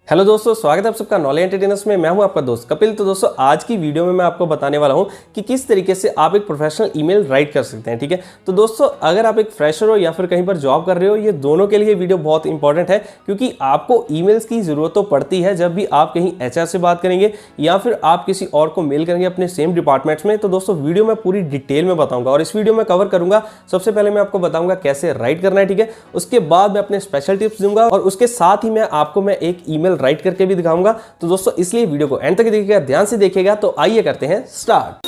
Hello दोस्तों, स्वागत है आप सबका नॉलेज एंटरटेनर्स में। मैं हूं आपका दोस्त कपिल। तो दोस्तों आज की वीडियो में मैं आपको बताने वाला हूं कि किस तरीके से आप एक प्रोफेशनल ईमेल राइट कर सकते हैं। ठीक है, तो दोस्तों अगर आप एक फ्रेशर हो या फिर कहीं पर जॉब कर रहे हो, ये दोनों के लिए वीडियो बहुत इंपॉर्टेंट है, क्योंकि आपको ईमेल्स की जरूरत तो पड़ती है जब भी आप कहीं एचआर से बात करेंगे या फिर आप किसी और को मेल करेंगे अपने सेम डिपार्टमेंट्स में। तो दोस्तों वीडियो में पूरी डिटेल में बताऊंगा और इस वीडियो में कवर करूंगा। सबसे पहले मैं आपको बताऊंगा कैसे राइट करना है, ठीक है। उसके बाद मैं अपने स्पेशल टिप्स दूंगा और उसके साथ ही मैं एक ईमेल राइट करके भी दिखाऊंगा। तो दोस्तों इसलिए वीडियो को एंड तक देखिएगा, ध्यान से देखिएगा। तो आइए करते हैं स्टार्ट।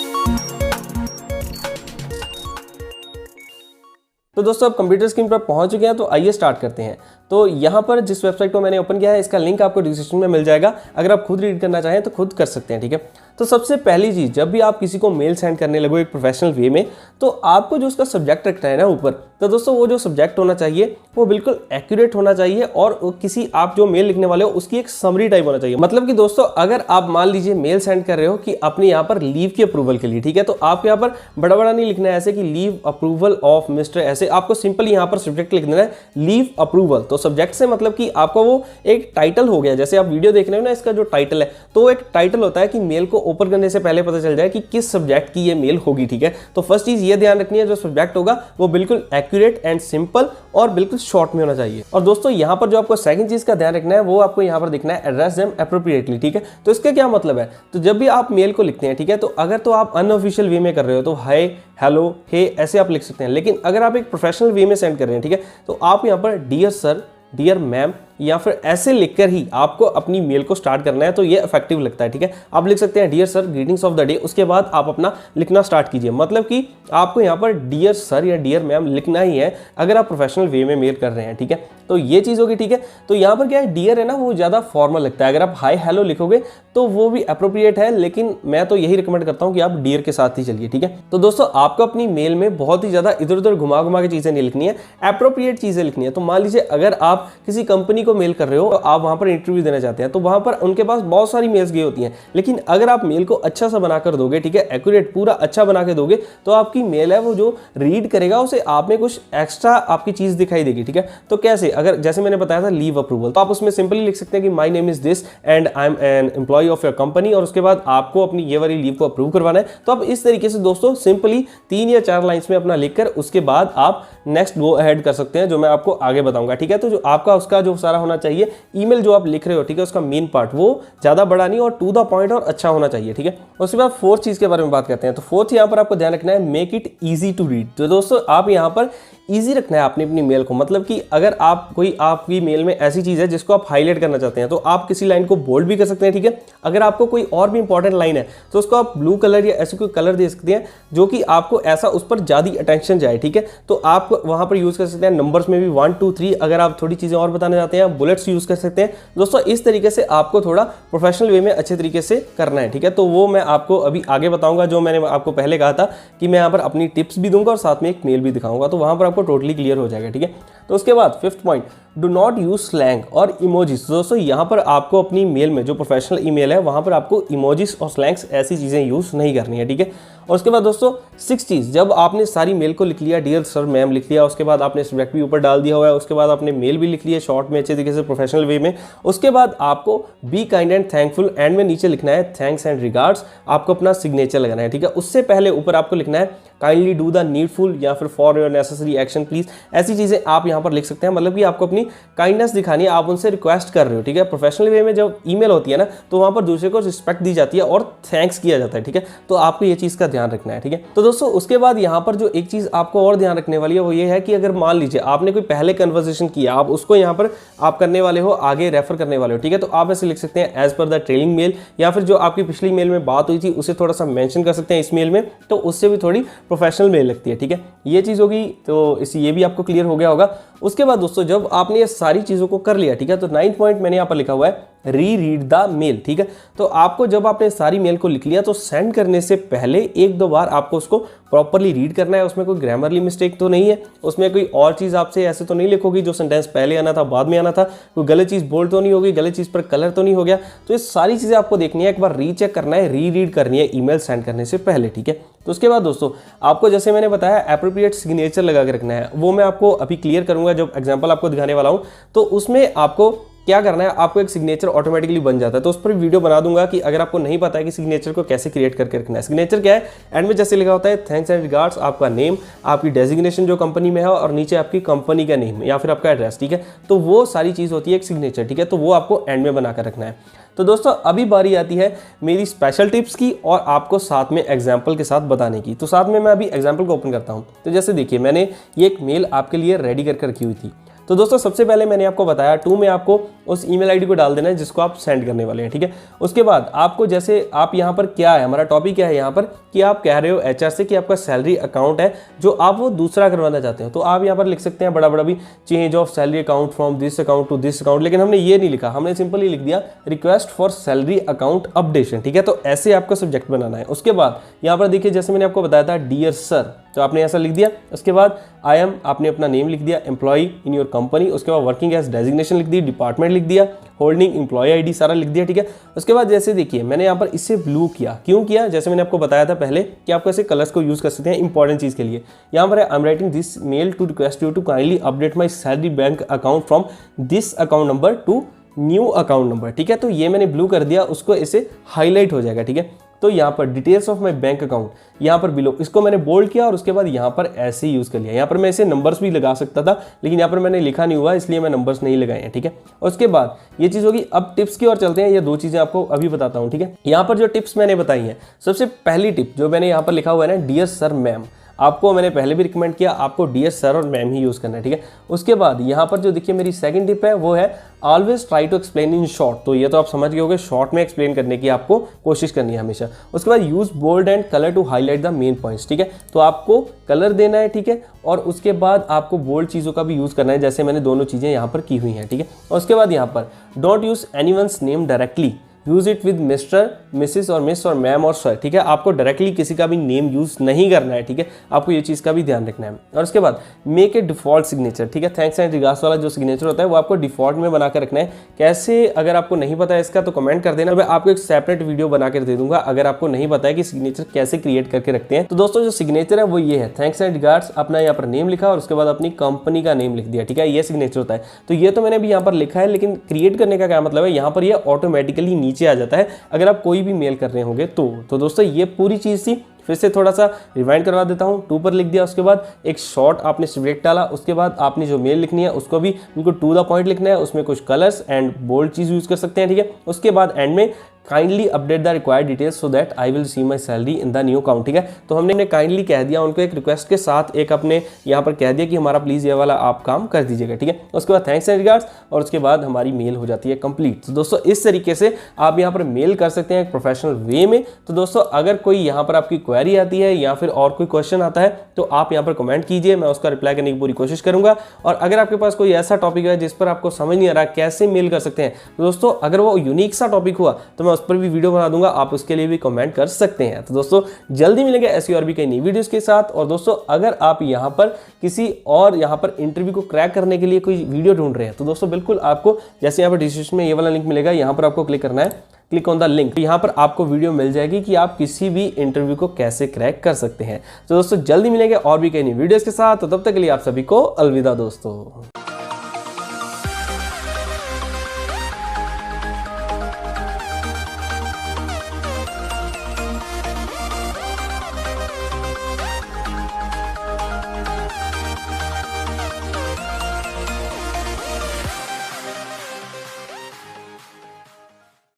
तो दोस्तों अब कंप्यूटर स्क्रीन पर पहुंच चुके हैं, तो आइए स्टार्ट करते हैं। तो यहाँ पर जिस वेबसाइट को मैंने ओपन किया है, इसका लिंक आपको डिस्क्रिप्शन में मिल जाएगा। अगर आप खुद रीड करना चाहें तो खुद कर सकते हैं, ठीक है। तो सबसे पहली चीज़, जब भी आप किसी को मेल सेंड करने लगो एक प्रोफेशनल वे में, तो आपको जो उसका सब्जेक्ट रखना है ना ऊपर, तो दोस्तों वो जो सब्जेक्ट होना चाहिए वो बिल्कुल एक्यूरेट होना चाहिए और किसी आप जो मेल लिखने वाले हो उसकी एक समरी टाइप होना चाहिए। मतलब कि दोस्तों अगर आप मान लीजिए मेल सेंड कर रहे हो कि अपने यहाँ पर लीव की अप्रूवल के लिए, ठीक है, तो आप यहाँ पर बड़ा बड़ा नहीं लिखना है ऐसे कि लीव अप्रूवल ऑफ मिस्टर, ऐसे आपको सिंपली यहाँ पर सब्जेक्ट लिख देना है लीव अप्रूवल। तो सब्जेक्ट से मतलब कि आपका वो एक टाइटल हो गया। जैसे आप वीडियो देख रहे हो ना, इसका जो टाइटल है तो एक टाइटल होता है कि मेल को ओपन करने से पहले पता चल जाए कि किस सब्जेक्ट की ये मेल होगी, ठीक है। तो फर्स्ट चीज ये ध्यान रखनी है, जो सब्जेक्ट होगा वो बिल्कुल एक्यूरेट एंड सिंपल और बिल्कुल शॉर्ट में होना चाहिए। और दोस्तों यहाँ पर जो आपको सेकंड चीज का ध्यान रखना है वो आपको यहाँ पर दिखना है एड्रेस देम एप्रोप्रिएटली, ठीक है। तो इसका क्या मतलब है, तो जब भी आप मेल को लिखते हैं, ठीक है, तो अगर तो आप अनऑफिशियल वे में कर रहे हो तो हाय हेलो हे ऐसे आप लिख सकते हैं। लेकिन अगर आप एक प्रोफेशनल वे में सेंड कर रहे हैं, ठीक है, तो आप यहाँ पर डियर सर, डियर मैम या फिर ऐसे लिखकर ही आपको अपनी मेल को स्टार्ट करना है, तो ये इफेक्टिव लगता है, ठीक है। आप लिख सकते हैं dear sir greetings of the day, उसके बाद आप अपना लिखना स्टार्ट कीजिए। मतलब कि आपको यहाँ पर डियर सर या डियर मैम लिखना ही है अगर आप प्रोफेशनल वे में मेल कर रहे हैं, ठीक है। तो ये चीज़ होगी, ठीक है। तो यहाँ पर क्या है, डियर है ना, वो ज़्यादा फॉर्मल लगता है। अगर आप हाय हेलो लिखोगे तो वो भी अप्रोप्रिएट है, लेकिन मैं तो यही रिकमेंड करता हूँ कि आप डियर के साथ ही चलिए, ठीक है। तो दोस्तों आपको अपनी मेल में बहुत ही ज़्यादा इधर उधर घुमा घुमा के चीज़ें नहीं लिखनी है, अप्रोप्रिएट चीज़ें लिखनी है। तो मान लीजिए अगर आप किसी कंपनी को मेल कर रहे हो, आप वहां पर इंटरव्यू देना चाहते हैं, तो वहां पर उनके पास बहुत सारी मेल्स गई होती हैं, लेकिन अगर आप मेल को अच्छा सा बनाकर दोगे, ठीक है, एक्यूरेट पूरा अच्छा बना के दोगे, तो आपकी मेल है वो जो रीड करेगा उसे आप में कुछ एक्स्ट्रा आपकी चीज दिखाई देगी, ठीक है। तो कैसे, अगर जैसे मैंने बताया था लीव अप्रूवल, तो आप उसमें सिंपली लिख सकते हैं कि my name is this and I am an employ of your company, और उसके बाद आपको अपनी ये वाली लीव को अप्रूव करवाना है। तो आप इस तरीके से दोस्तों सिंपली 3 या 4 लाइंस में अपना लिखकर उसके बाद आप नेक्स्ट गो अहेड कर सकते हैं, जो मैं आपको आगे बताऊंगा, ठीक है। तो जो आपका उसका जो सारा होना चाहिए ईमेल जो आप लिख रहे हो, ठीक है, उसका मेन पार्ट वो ज्यादा बड़ा नहीं और टू द पॉइंट और अच्छा होना चाहिए, ठीक है। उसके बाद फोर्थ चीज के बारे में बात करते हैं। तो फोर्थ यहाँ पर आपको ध्यान रखना है make it easy to read. तो दोस्तों आप यहाँ पर इजी रखना है आपने अपनी मेल को। मतलब कि अगर आप कोई आपकी मेल में ऐसी चीज है जिसको आप हाईलाइट करना चाहते हैं, तो आप किसी लाइन को बोल्ड भी कर सकते हैं, ठीक है। अगर आपको कोई और भी इंपॉर्टेंट लाइन है तो उसको आप ब्लू कलर या ऐसे कोई कलर दे सकते हैं जो कि आपको ऐसा उस पर ज्यादा अटेंशन जाए, ठीक है। तो आप वहां पर यूज कर सकते हैं नंबर्स में भी 1 2 3। अगर आप थोड़ी चीजें और बताना चाहते हैं बुलेट्स यूज कर सकते हैं। दोस्तों इस तरीके से आपको थोड़ा प्रोफेशनल वे में अच्छे तरीके से करना है, ठीक है। तो वो मैं आपको अभी आगे बताऊंगा, जो मैंने आपको पहले कहा था कि मैं यहाँ पर अपनी टिप्स भी दूंगा और साथ में एक मेल भी दिखाऊंगा, तो वहां पर आपको टोटली क्लियर हो जाएगा, ठीक है। तो उसके बाद fifth point, do not use slang और इमोजीज। दोस्तों यहाँ पर आपको अपनी मेल में जो प्रोफेशनल ईमेल है वहां पर आपको इमोजीज और स्लैंग्स ऐसी चीजें यूज नहीं करनी है, ठीक है। और उसके बाद दोस्तों 6 चीज, जब आपने सारी मेल को लिख लिया, डियर सर मैम लिख लिया, उसके बाद आपने सब्जेक्ट भी ऊपर डाल दिया हुआ है, उसके बाद आपने मेल भी लिख लिया शॉर्ट में अच्छे तरीके से प्रोफेशनल वे में, उसके बाद आपको be kind and thankful and में नीचे लिखना है थैंक्स एंड रिगार्ड्स, आपको अपना सिग्नेचर लगाना है, ठीक है। उससे पहले ऊपर आपको लिखना है काइंडली डू द नीडफुल या फिर for your necessary action please, ऐसी चीजें आप यहाँ पर लिख सकते हैं। मतलब कि आपको अपनी काइंडनेस दिखानी है, आप उनसे रिक्वेस्ट कर रहे हो, ठीक है। प्रोफेशनल वे में जब ईमेल होती है ना, तो वहां पर दूसरे को रिस्पेक्ट दी जाती है और थैंक्स किया जाता है, ठीक है। तो आपको ये चीज का ध्यान रखना है, ठीक है। तो दोस्तों उसके बाद यहाँ पर जो एक चीज आपको और ध्यान रखने वाली है वो ये है कि अगर मान लीजिए आपने कोई पहले कन्वर्सेशन किया, आप उसको यहाँ पर आप करने वाले हो, आगे रेफर करने वाले हो, ठीक है, तो आप ऐसे लिख सकते हैं as per the trailing mail, या फिर जो आपकी पिछली मेल में बात हुई थी उसे थोड़ा सा मेंशन कर सकते हैं इस मेल में, तो उससे भी थोड़ी प्रोफेशनल मेल लगती है, ठीक है। ये चीज होगी, तो इसी ये भी आपको क्लियर हो गया होगा। उसके बाद दोस्तों जब आपने ये सारी चीजों को कर लिया, ठीक है, तो 9th पॉइंट मैंने यहाँ पर लिखा हुआ है री रीड द मेल, ठीक है। तो आपको जब आपने सारी मेल को लिख लिया तो सेंड करने से पहले 1-2 बार आपको उसको प्रॉपरली रीड करना है। उसमें कोई ग्रामरली मिस्टेक तो नहीं है, उसमें कोई और चीज आपसे ऐसे तो नहीं लिखोगी जो सेंटेंस पहले आना था बाद में आना था, कोई गलत चीज बोल्ड तो नहीं होगी, गलत चीज पर कलर तो नहीं हो गया। तो ये सारी चीजें आपको देखनी है, एक बार रीचेक करना है, री रीड करनी है ईमेल सेंड करने से पहले, ठीक है। तो उसके बाद दोस्तों आपको जैसे मैंने बताया एप्रोप्रिएट सिग्नेचर लगा के रखना है, वो मैं आपको अभी क्लियर करूंगा जब एग्जांपल आपको दिखाने वाला हूं। तो उसमें आपको क्या करना है, आपको एक सिग्नेचर ऑटोमेटिकली बन जाता है। तो उस पर वीडियो बना दूंगा कि अगर आपको नहीं पता है कि सिग्नेचर को कैसे क्रिएट करके रखना है। सिग्नेचर क्या है, एंड में जैसे लिखा होता है थैंक्स एंड रिगार्ड्स, आपका नेम, आपकी डेजिग्नेशन जो कंपनी में है और नीचे आपकी कंपनी का नेम या फिर आपका एड्रेस, ठीक है। तो वो सारी चीज़ होती है एक सिग्नेचर, ठीक है। तो वो आपको एंड में बनाकर रखना है। तो दोस्तों अभी बारी आती है मेरी स्पेशल टिप्स की और आपको साथ में एग्जाम्पल के साथ बताने की। तो साथ में मैं अभी एग्जाम्पल को ओपन करता हूँ। तो जैसे देखिए मैंने ये एक मेल आपके लिए रेडी करके रखी हुई थी। तो दोस्तों सबसे पहले मैंने आपको बताया टू में आपको उस ईमेल आईडी को डाल देना है जिसको आप सेंड करने वाले हैं, ठीक है। उसके बाद आपको जैसे आप यहाँ पर क्या है, हमारा टॉपिक क्या है यहाँ पर कि आप कह रहे हो एचआर से कि आपका सैलरी अकाउंट है जो आप वो दूसरा करवाना चाहते हो। तो आप यहाँ पर लिख सकते हैं बड़ा बड़ा भी, change of salary account from this account to this account, लेकिन हमने ये नहीं लिखा, हमने सिंपली लिख दिया request for salary account updation, ठीक है। तो ऐसे आपको सब्जेक्ट बनाना है। उसके बाद यहाँ पर देखिए जैसे मैंने आपको बताया था डियर सर, तो आपने ऐसा लिख दिया। उसके बाद आई एम, आपने अपना नेम लिख दिया, एम्प्लॉई इन योर कंपनी, उसके बाद वर्किंग एज डेजिग्नेशन लिख दी, डिपार्टमेंट लिख दिया, होल्डिंग एम्प्लॉय आईडी सारा लिख दिया, ठीक है। उसके बाद जैसे देखिए मैंने यहाँ पर इससे ब्लू किया, क्यों किया, जैसे मैंने आपको बताया था पहले कि आपको ऐसे कलर्स को यूज कर सकते हैं इंपॉर्टेंट चीज के लिए। यहाँ पर I am writing this mail to request you to kindly update my salary bank account from this account number to new account number, ठीक है। तो ये मैंने ब्लू कर दिया, उसको ऐसे हाईलाइट हो जाएगा, ठीक है। तो यहाँ पर details of my bank account, यहाँ पर बिलो, इसको मैंने बोल्ड किया और उसके बाद यहाँ पर ऐसे यूज कर लिया। यहाँ पर मैं ऐसे नंबर्स भी लगा सकता था लेकिन यहाँ पर मैंने लिखा नहीं हुआ इसलिए मैं नंबर्स नहीं लगाए हैं, ठीक है। उसके बाद ये चीज़ होगी। अब टिप्स की ओर चलते हैं, ये दो चीज़ें आपको अभी बताता हूँ, ठीक है। यहाँ पर जो टिप्स मैंने बताई हैं, सबसे पहली टिप जो मैंने यहाँ पर लिखा हुआ है ना, डियर सर मैम, आपको मैंने पहले भी रिकमेंड किया, आपको डियर सर और मैम ही यूज़ करना है, ठीक है। उसके बाद यहाँ पर जो देखिए मेरी सेकंड टिप है वो है always try to explain in short. तो ये तो आप समझ गए होंगे, शॉर्ट में एक्सप्लेन करने की आपको कोशिश करनी है हमेशा। उसके बाद use bold and colour to highlight the main points, ठीक है। तो आपको कलर देना है, ठीक है। और उसके बाद आपको बोल्ड चीज़ों का भी यूज़ करना है, जैसे मैंने दोनों चीज़ें यहाँ पर की हुई हैं, ठीक है। और उसके बाद यहाँ पर don't use anyone's name directly, use it with mister, Mrs और मिस और मैम और सर, ठीक है। आपको डायरेक्टली किसी का भी नेम यूज नहीं करना है, ठीक है। आपको ये चीज़ का भी ध्यान रखना है। और उसके बाद मेक ए डिफॉल्ट सिग्नेचर, ठीक है। थैंक्स एंड रिगार्ड्स वाला जो सिग्नेचर होता है वो आपको डिफॉल्ट में बनाकर रखना है। कैसे, अगर आपको नहीं पता है इसका तो कमेंट कर देना, मैं आपको एक सेपरेट वीडियो बनाकर दे दूंगा अगर आपको नहीं पता है कि सिग्नेचर कैसे क्रिएट करके रखते हैं। तो दोस्तों जो सिग्नेचर है वो ये है, थैंक्स एंड रिगार्ड्स, अपना यहाँ पर नेम लिखा और उसके बाद अपनी कंपनी का नेम लिख दिया, ठीक है। ये सिग्नेचर होता है। तो ये तो मैंने भी यहाँ पर लिखा है, लेकिन क्रिएट करने का क्या मतलब है, यहाँ पर ये ऑटोमेटिकली नीचे आ जाता है अगर आप कोई भी मेल कर रहे होंगे तो दोस्तों ये पूरी चीज़ थी। फिर से थोड़ा सा रिवाइंड करवा देता हूँ। टू पर लिख दिया, उसके बाद एक शॉर्ट आपने सब्जेक्ट डाला, उसके बाद आपने जो मेल लिखनी है उसको भी बिल्कुल टू द पॉइंट लिखना है, उसमें कुछ कलर्स एंड बोल्ड चीज़ यूज़ कर सकते हैं, ठीक है। उसके बाद एंड में kindly update the required details so that I will see my salary in the new account, ठीक है। तो हमने काइंडली कह दिया उनको एक रिक्वेस्ट के साथ, एक अपने यहाँ पर कह दिया कि हमारा प्लीज़ ये वाला आप काम कर दीजिएगा, ठीक है। उसके बाद थैंक्स एंड रिगार्ड्स और उसके बाद हमारी मेल हो जाती है कंप्लीट। तो दोस्तों इस तरीके से आप यहाँ पर मेल कर सकते हैं एक प्रोफेशनल वे में। तो दोस्तों अगर कोई यहाँ पर आपकी क्वेरी आती है या फिर और कोई क्वेश्चन आता है तो आप यहाँ पर कमेंट कीजिए, मैं उसका रिप्लाई करने की पूरी कोशिश करूंगा। और अगर आपके पास कोई ऐसा टॉपिक है जिस पर आपको समझ नहीं आ रहा कैसे मेल कर सकते हैं, तो दोस्तों अगर वो यूनिक सा टॉपिक हुआ तो मैं उस पर भी वीडियो बना दूंगा, आप उसके लिए भी कमेंट कर सकते हैं। तो दोस्तों जल्दी मिलेंगे ऐसी और भी कई नई वीडियोस के साथ। और दोस्तों अगर आप यहाँ पर किसी और यहाँ पर इंटरव्यू को क्रैक करने के लिए कोई वीडियो ढूंढ रहे हैं तो दोस्तों बिल्कुल आपको जैसे यहाँ पर डिस्क्रिप्शन में ये वाला लिंक मिलेगा, यहाँ पर आपको क्लिक करना है, क्लिक ऑन द लिंक। यहाँ पर आपको वीडियो मिल जाएगी कि आप किसी भी इंटरव्यू को कैसे क्रैक कर सकते हैं। तो दोस्तों जल्दी मिलेंगे और भी कई नई वीडियोस के साथ। तो तब तक के लिए आप सभी को अलविदा दोस्तों।